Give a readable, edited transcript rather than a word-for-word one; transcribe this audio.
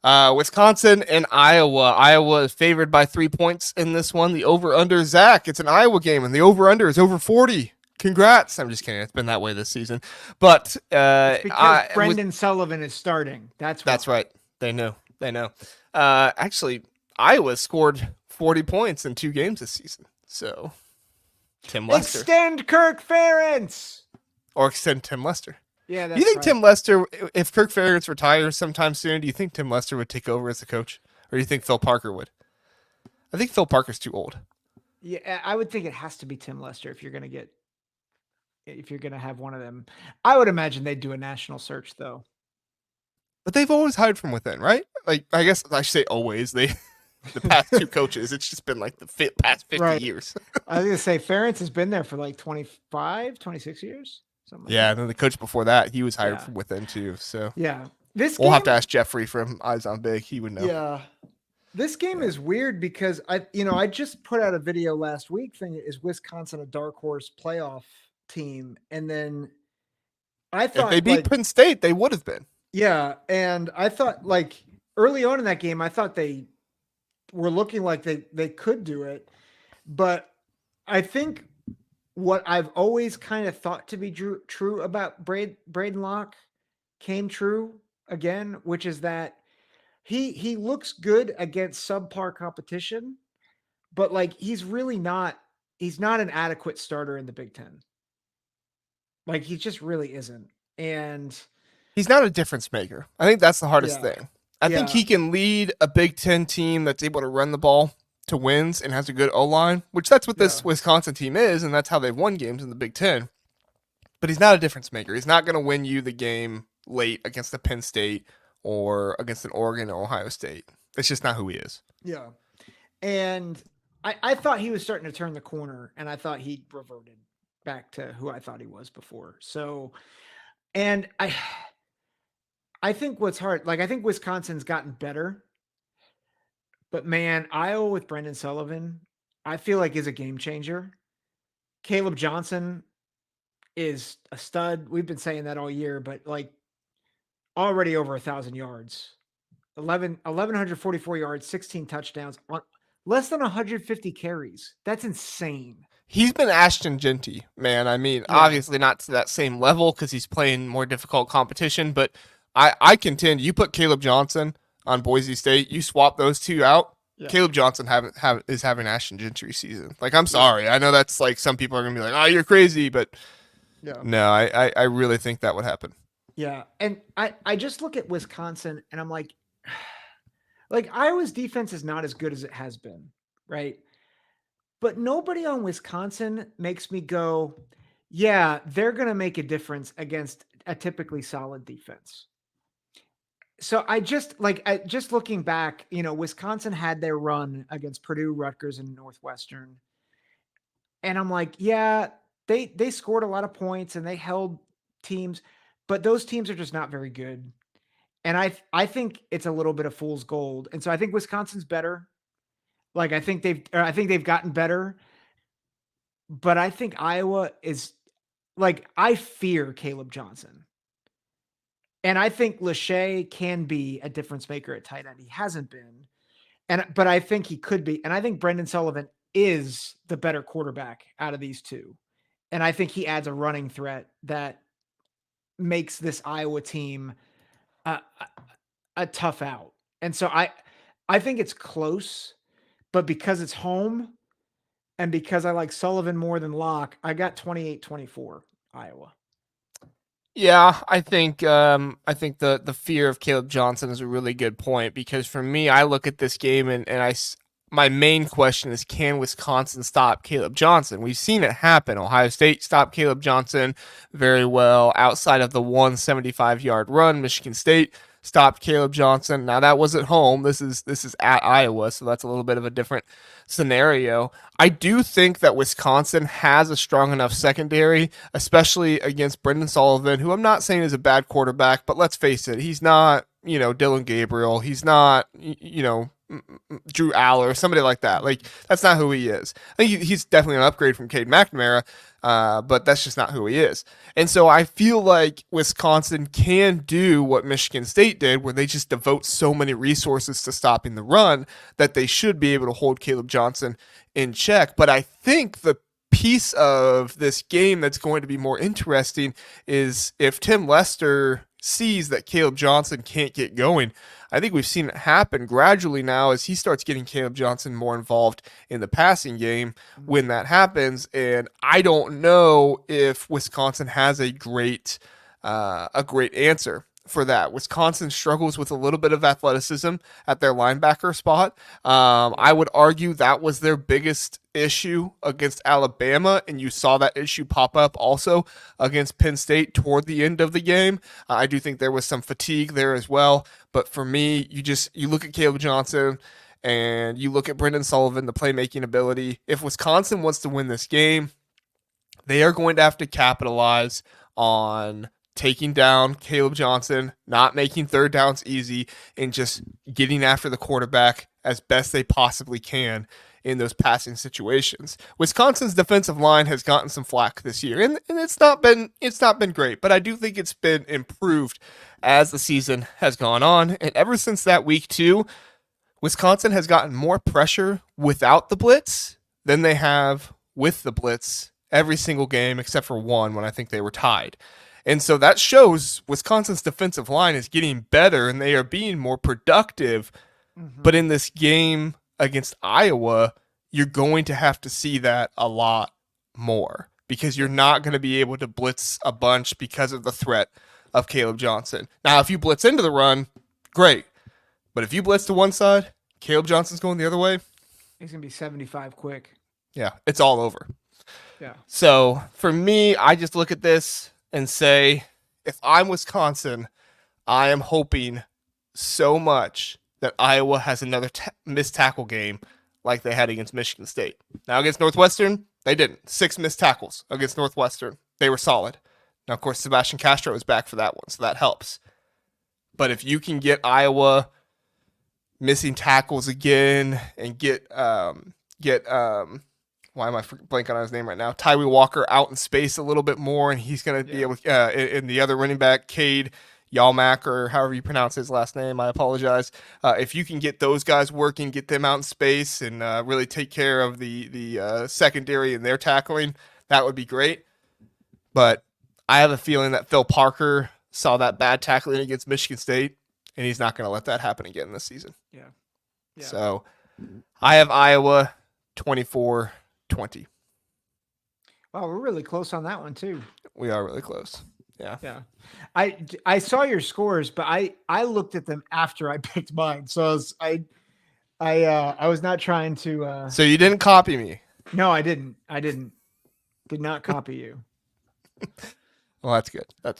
Wisconsin and Iowa. Iowa is favored by 3 points in this one. The over-under, Zach, it's an Iowa game, and the over-under is over 40. Congrats. I'm just kidding. It's been that way this season. But It's because Brendan Sullivan is starting. That's that's why. right. They know. They know. Actually, Iowa scored 40 points in 2 games this season. So, Tim Lester. Extend Kirk Ferentz. Or extend Tim Lester. Yeah, that's Do you think right. Tim Lester, if Kirk Ferentz retires sometime soon, do you think Tim Lester would take over as a coach? Or do you think Phil Parker would? I think Phil Parker's too old. Yeah, I would think it has to be Tim Lester if you're going to have one of them. I would imagine they'd do a national search though. But they've always hired from within, right? Like, I guess I should say always. The past 2 coaches, it's just been like the past 50 years. I was going to say Ferentz has been there for like 25, 26 years. Something like Yeah, that. and then the coach before that, he was hired from within too. So yeah, we'll have to ask Jeffrey from Eyes on Big. He would know. Yeah, this game is weird because I just put out a video last week saying is Wisconsin a dark horse playoff team, and then I thought if they beat Penn State, they would have been. Yeah, and I thought like early on in that game, I thought they were looking like they could do it, but I think what I've always kind of thought to be true about Braden Locke came true again, which is that he looks good against subpar competition, but like he's not an adequate starter in the Big Ten. Like he just really isn't. And he's not a difference maker. I think that's the hardest thing. I think he can lead a Big Ten team that's able to run the ball to wins and has a good O-line, which that's what this Wisconsin team is, and that's how they've won games in the Big Ten. But he's not a difference maker. He's not going to win you the game late against the Penn State or against an Oregon or Ohio State. It's just not who he is. Yeah. And I thought he was starting to turn the corner, and I thought he reverted back to who I thought he was before. So, and I think what's hard, like I think Wisconsin's gotten better, but man, Iowa with Brendan Sullivan, I feel like is a game changer. Kaleb Johnson is a stud. We've been saying that all year, but like already over 1,000 yards, 1,144 yards, 16 touchdowns on less than 150 carries. That's insane. He's been Ashton Genty, man. I mean, obviously not to that same level because he's playing more difficult competition, but I contend you put Kaleb Johnson on Boise State, you swap those two out, Kaleb Johnson is having Ashton Gentry season. Like, I'm sorry. I know that's like some people are going to be like, oh, you're crazy, but no, I really think that would happen. Yeah. And I just look at Wisconsin and I'm like Iowa's defense is not as good as it has been, right? But nobody on Wisconsin makes me go, yeah, they're going to make a difference against a typically solid defense. So just looking back, Wisconsin had their run against Purdue, Rutgers, and Northwestern. And I'm like, yeah, they scored a lot of points and they held teams, but those teams are just not very good. And I think it's a little bit of fool's gold. And so I think Wisconsin's better. Like I think they've gotten better. But I think Iowa is like, I fear Kaleb Johnson. And I think Lachey can be a difference maker at tight end. He hasn't been. But I think he could be. And I think Brendan Sullivan is the better quarterback out of these two. And I think he adds a running threat that makes this Iowa team a tough out. And so I think it's close, but because it's home and because I like Sullivan more than Locke, I got 28-24 Iowa. Yeah, I think the fear of Kaleb Johnson is a really good point because for me, I look at this game and my main question is, can Wisconsin stop Kaleb Johnson? We've seen it happen. Ohio State stopped Kaleb Johnson very well outside of the 175-yard run. Michigan State stopped Kaleb Johnson. Now that was at home. This is at Iowa, so that's a little bit of a different scenario. I do think that Wisconsin has a strong enough secondary, especially against Brendan Sullivan, who I'm not saying is a bad quarterback, but let's face it, he's not, Dylan Gabriel. He's not, Drew Aller or somebody like that. Like that's not who he is. I think he's definitely an upgrade from Cade McNamara, but that's just not who he is. And so I feel like Wisconsin can do what Michigan State did, where they just devote so many resources to stopping the run that they should be able to hold Kaleb Johnson in check. But I think the piece of this game that's going to be more interesting is if Tim Lester sees that Kaleb Johnson can't get going. I think we've seen it happen gradually now as he starts getting Kaleb Johnson more involved in the passing game when that happens. And I don't know if Wisconsin has a great answer for that. Wisconsin struggles with a little bit of athleticism at their linebacker spot. I would argue that was their biggest issue against Alabama, and you saw that issue pop up also against Penn State toward the end of the game. I do think there was some fatigue there as well, but for me, you look at Kaleb Johnson and you look at Braden Sullivan, the playmaking ability. If Wisconsin wants to win this game, they are going to have to capitalize on taking down Kaleb Johnson, not making third downs easy, and just getting after the quarterback as best they possibly can in those passing situations. Wisconsin's defensive line has gotten some flack this year, and it's not been great, but I do think it's been improved as the season has gone on. And ever since that week 2, Wisconsin has gotten more pressure without the blitz than they have with the blitz every single game except for one when I think they were tied. And so that shows Wisconsin's defensive line is getting better and they are being more productive. But in this game against Iowa, you're going to have to see that a lot more because you're not going to be able to blitz a bunch because of the threat of Kaleb Johnson. Now, if you blitz into the run, great. But if you blitz to one side, Kaleb Johnson's going the other way. He's going to be 75 quick. Yeah, it's all over. Yeah. So for me, I just look at this and say, if I'm Wisconsin, I am hoping so much that Iowa has another missed tackle game like they had against Michigan State. Now, against Northwestern, they didn't. 6 missed tackles against Northwestern. They were solid. Now, of course, Sebastian Castro is back for that one, so that helps. But if you can get Iowa missing tackles again and get why am I blanking on his name right now? Tyree Walker out in space a little bit more, and he's going to be able in the other running back, Cade Yalmack, or however you pronounce his last name. I apologize. If you can get those guys working, get them out in space, and really take care of the secondary and their tackling, that would be great. But I have a feeling that Phil Parker saw that bad tackling against Michigan State, and he's not going to let that happen again this season. Yeah. So I have Iowa 24-20. Wow, we're really close on that one too. We are really close. Yeah. I saw your scores, but I looked at them after I picked mine. So I was not trying to So you didn't copy me. No, I didn't. Did not copy you. Well, that's good.